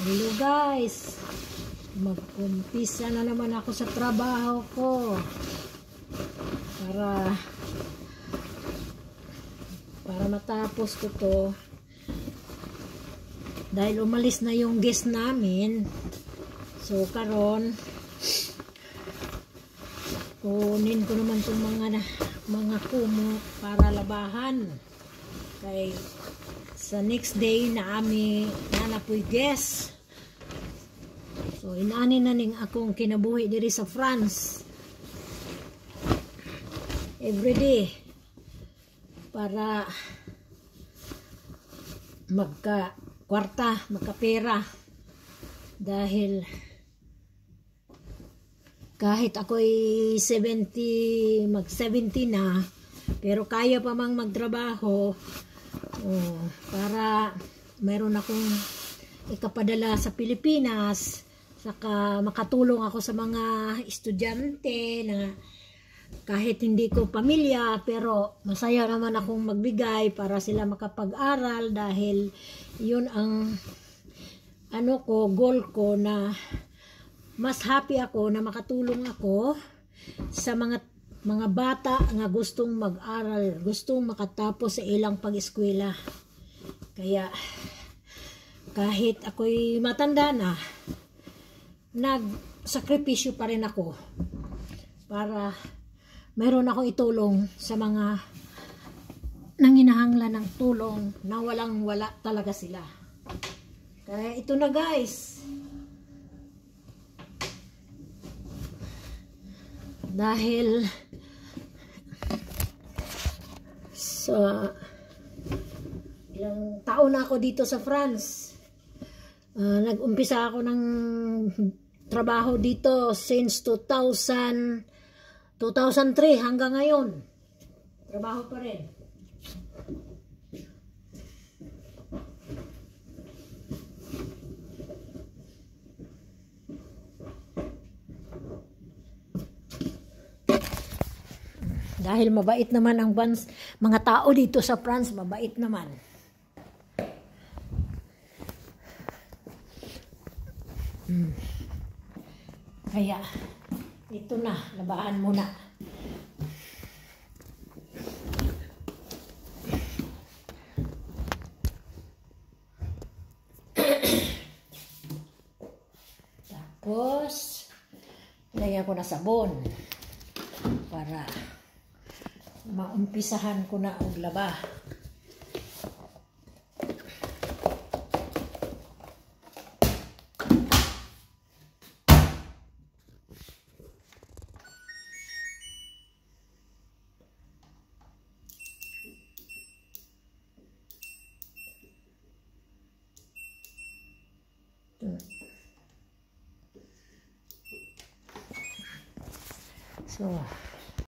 Hello guys, mag-umpisa na naman ako sa trabaho ko para matapos ko to dahil umalis na yung guest namin. So karon kunin ko naman itong mga kumo para labahan kay sa next day na ami nanapoy guest. So inani na ning akong kinabuhi diri sa France everyday para magkapera dahil kahit ako'y 70 na pero kaya pa mang magtrabaho para mayroon akong ikapadala sa Pilipinas, saka makatulong ako sa mga estudyante na kahit hindi ko pamilya pero masaya naman akong magbigay para sila makapag-aral dahil yun ang goal ko, na mas happy ako na makatulong ako sa mga bata nga gustong mag-aral, gustong makatapos sa ilang pag-eskwela. Kaya kahit ako'y matanda na, nagsakripisyo pa rin ako para mayroon akong itulong sa mga nanginahanglan ng tulong na walang-wala talaga sila. Kaya ito na guys, dahil sa ilang taon na ako dito sa France, nag-umpisa ako ng trabaho dito since 2003 hanggang ngayon. Trabaho pa rin. Dahil mabait naman ang mga tao dito sa France, mabait naman. Kaya, ito na, labahan muna. Tapos, lagyan ko na sabon para maumpisahan ko na ang laba. So